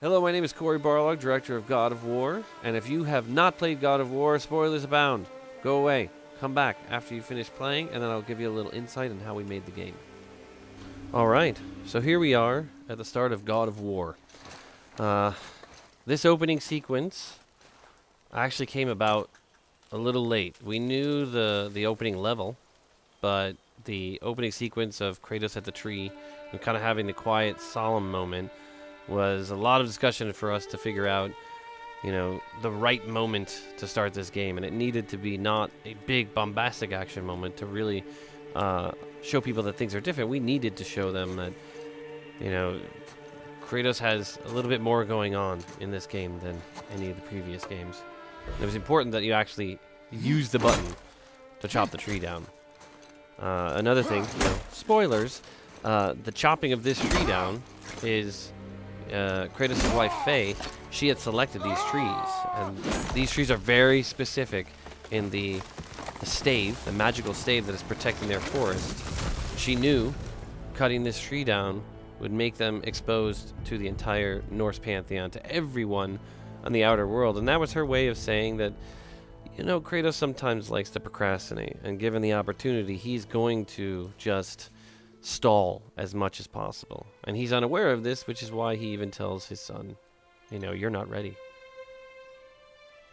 Hello, my name is Corey Barlog, director of God of War, and if you have not played God of War, spoilers abound. Go away. Come back after you finish playing, and then I'll give you a little insight on how we made the game. Alright, so here we are at the start of God of War. This opening sequence actually came about a little late. We knew the opening level, but the opening sequence of Kratos at the tree and kind of having the quiet, solemn moment was a lot of discussion for us to figure out, the right moment to start this game. And it needed to be not a big, bombastic action moment to really show people that things are different. We needed to show them that, Kratos has a little bit more going on in this game than any of the previous games. It was important that you actually use the button to chop the tree down. Another thing, spoilers, the chopping of this tree down is Kratos' wife Faye. She had selected these trees, and these trees are very specific in the stave, the magical stave that is protecting their forest. She knew cutting this tree down would make them exposed to the entire Norse pantheon, to everyone on the outer world, and that was her way of saying that, Kratos sometimes likes to procrastinate, and given the opportunity, he's going to just stall as much as possible. And he's unaware of this, which is why he even tells his son, you're not ready.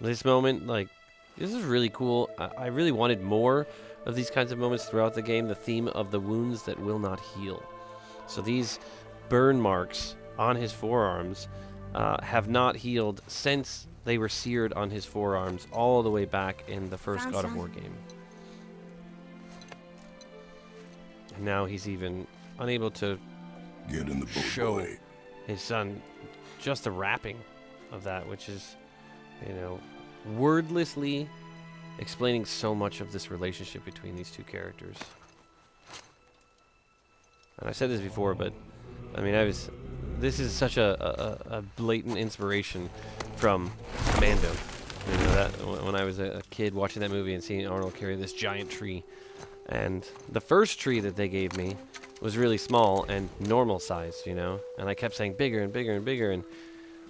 This moment, this is really cool. I really wanted more of these kinds of moments throughout the game. The theme of the wounds that will not heal. So these burn marks on his forearms have not healed since they were seared on his forearms all the way back in the first God of War game. And now he's even unable to show his son just the wrapping of that, which is, wordlessly explaining so much of this relationship between these two characters. And I said this before, but this is such a blatant inspiration from Commando. That when I was a kid watching that movie and seeing Arnold carry this giant tree. And the first tree that they gave me was really small and normal size, and I kept saying bigger and bigger and bigger, and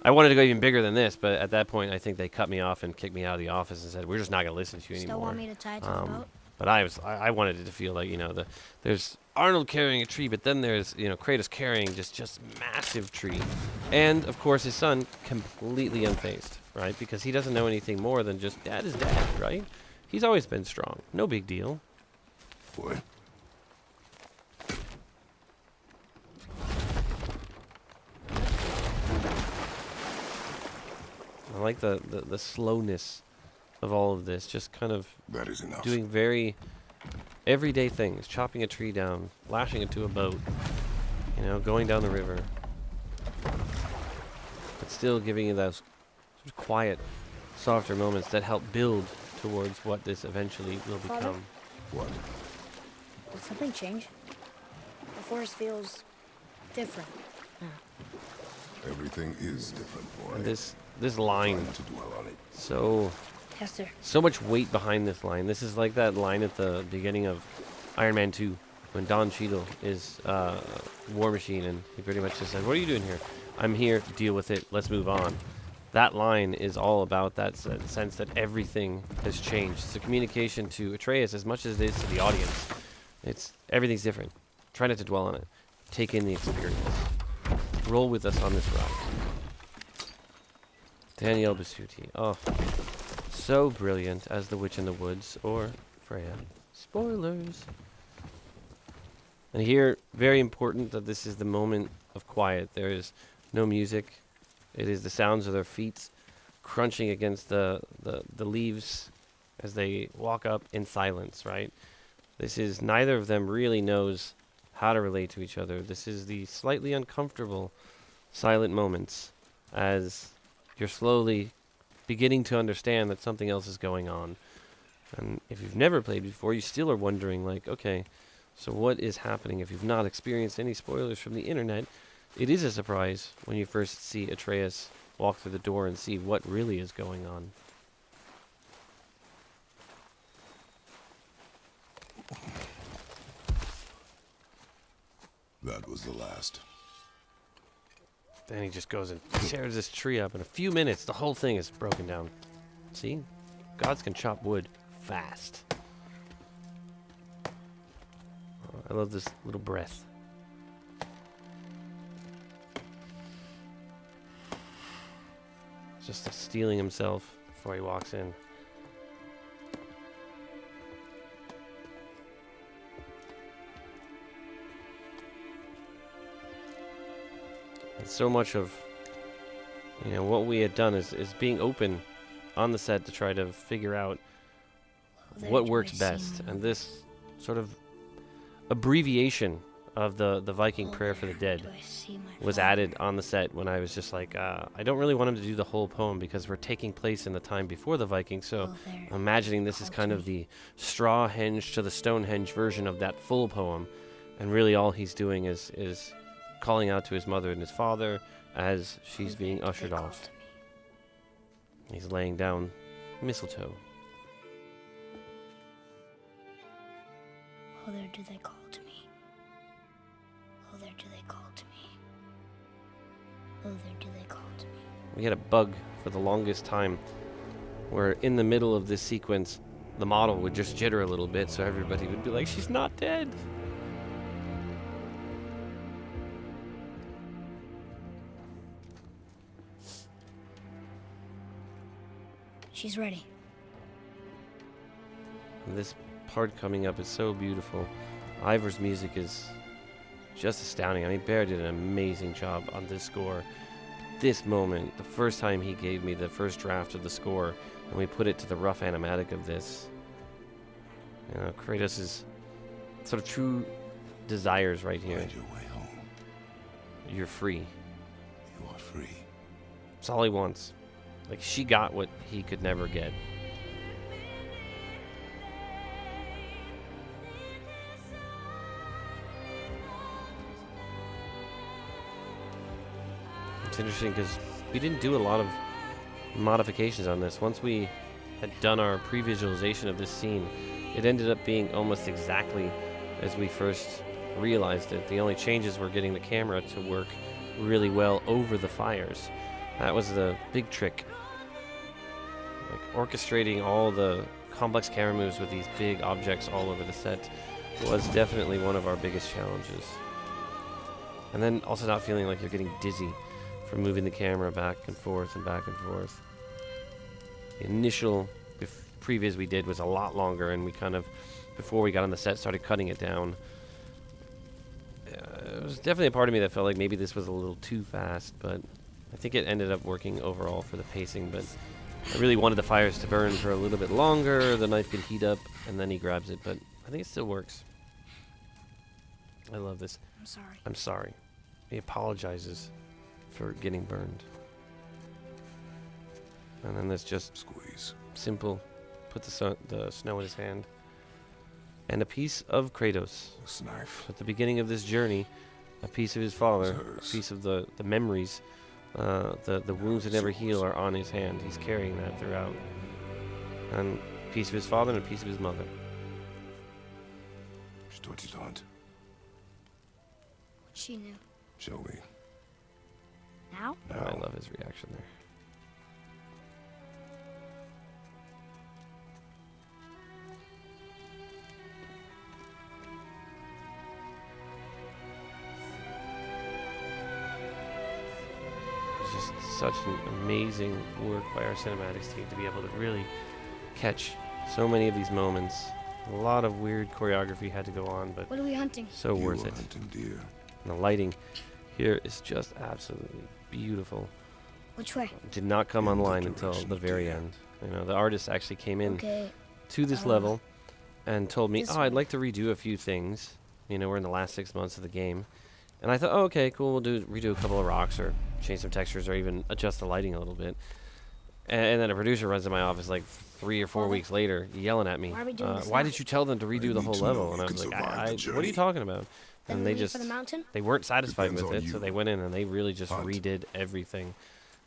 I wanted to go even bigger than this, but at that point I think they cut me off and kicked me out of the office and said, we're just not going to listen to you anymore. Still want me to tie it to the boat? But I wanted it to feel like, there's Arnold carrying a tree, but then there's, Kratos carrying just massive tree. And, of course, his son completely unfazed, right? Because he doesn't know anything more than just dad is dad, right? He's always been strong. No big deal. Boy. I like the slowness of all of this, just kind of That is enough. doing very everyday things, chopping a tree down, lashing it to a boat, going down the river, but still giving you those sort of quiet, softer moments that help build towards what this eventually will become. What? Did something change? The forest feels different. Everything is different, boy. And this line, Time to dwell on it. Yes, sir. so much weight behind this line. This is like that line at the beginning of Iron Man 2 when Don Cheadle is War Machine, and he pretty much just said, what are you doing here? I'm here to deal with it. Let's move on. That line is all about that sense that everything has changed. It's a communication to Atreus as much as it is to the audience. Everything's different. Try not to dwell on it. Take in the experience. Roll with us on this ride. Danielle Bisutti. Oh, so brilliant as the Witch in the Woods, or Freya. Spoilers. And here, very important that this is the moment of quiet. There is no music. It is the sounds of their feet crunching against the leaves as they walk up in silence, right? This is, neither of them really knows how to relate to each other. This is the slightly uncomfortable silent moments as you're slowly beginning to understand that something else is going on. And if you've never played before, you still are wondering, okay, so what is happening? If you've not experienced any spoilers from the internet, it is a surprise when you first see Atreus walk through the door and see what really is going on. That was the last. Then he just goes and tears this tree up. In a few minutes, the whole thing is broken down. See? Gods can chop wood fast. Oh, I love this little breath. Just stealing himself before he walks in. And so much of, what we had done is being open on the set to try to figure out what works best. And this sort of abbreviation of the Viking prayer for the dead was added on the set when I was just like, I don't really want him to do the whole poem because we're taking place in the time before the Vikings. So I'm imagining this is kind of the Strawhenge to the Stonehenge version of that full poem. And really all he's doing is calling out to his mother and his father as she's being ushered off. He's laying down mistletoe. Oh, there do they call to me. Oh, there do they call to me. Oh, there do they call to me. We had a bug for the longest time where in the middle of this sequence, the model would just jitter a little bit so everybody would be like, she's not dead. She's ready. And this part coming up is so beautiful. Ivor's music is just astounding. I mean, Bear did an amazing job on this score. This moment, the first time he gave me the first draft of the score, and we put it to the rough animatic of this. Kratos' sort of true desires right here. Find your way home. You're free. You are free. That's all he wants. Like, she got what he could never get. It's interesting because we didn't do a lot of modifications on this. Once we had done our pre-visualization of this scene, it ended up being almost exactly as we first realized it. The only changes were getting the camera to work really well over the fires. That was the big trick. Like, orchestrating all the complex camera moves with these big objects all over the set was definitely one of our biggest challenges. And then also not feeling like you're getting dizzy from moving the camera back and forth and back and forth. The initial previs we did was a lot longer, and we kind of, before we got on the set, started cutting it down. It was definitely a part of me that felt like maybe this was a little too fast, but I think it ended up working overall for the pacing. But I really wanted the fires to burn for a little bit longer, the knife could heat up, and then he grabs it, but I think it still works. I love this. I'm sorry. I'm sorry. He apologizes for getting burned. And then this just Squeeze. simple, put the snow in his hand. And a piece of Kratos. This knife. At the beginning of this journey, a piece of his father, Hers. a piece of the memories, the wounds that never heal are on his hand. He's carrying that throughout. And a piece of his father and a piece of his mother. She taught you don't. She knew. Show me. Now? Oh, I love his reaction there. It's just such an amazing work by our cinematics team to be able to really catch so many of these moments. A lot of weird choreography had to go on, but What are we hunting? so You worth were it. hunting deer. And the lighting here is just absolutely beautiful. Which way? Did not come In the online until direction the of very deer. end. The artist actually came in Okay. to this Uh, level and told me, this I'd way. like to redo a few things. We're in the last 6 months of the game. And I thought, oh, okay, cool, we'll redo a couple of rocks or change some textures or even adjust the lighting a little bit. And then a producer runs in my office like 3 or 4 Father? weeks later, yelling at me. Why are we doing this Why now? did you tell them to redo the need whole to know level? you And I can was like, survive the what are you journey. talking about? Then And we they leave just, for the mountain? they weren't satisfied Depends with on it, so you. they went in and they really just Hunt. redid everything.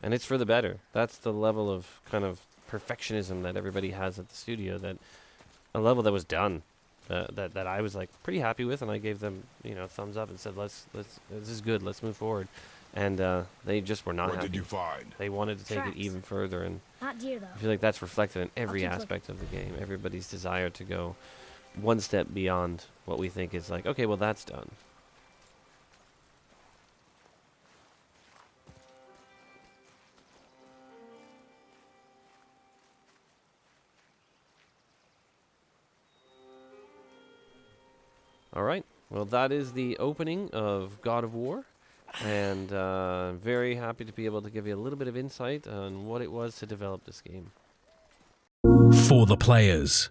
And it's for the better. That's the level of kind of perfectionism that everybody has at the studio, that a level that was done, that I was like pretty happy with, and I gave them thumbs up and said, this is good, let's move forward. And they just were not What happy. did you find? They wanted to take it Tracks. even further, and Not deer, though. I feel like that's reflected in every keep looking. aspect of the game. Everybody's desire to go one step beyond what we think is like, okay, well, that's done. All right. Well, that is the opening of God of War. And very happy to be able to give you a little bit of insight on what it was to develop this game. For the players.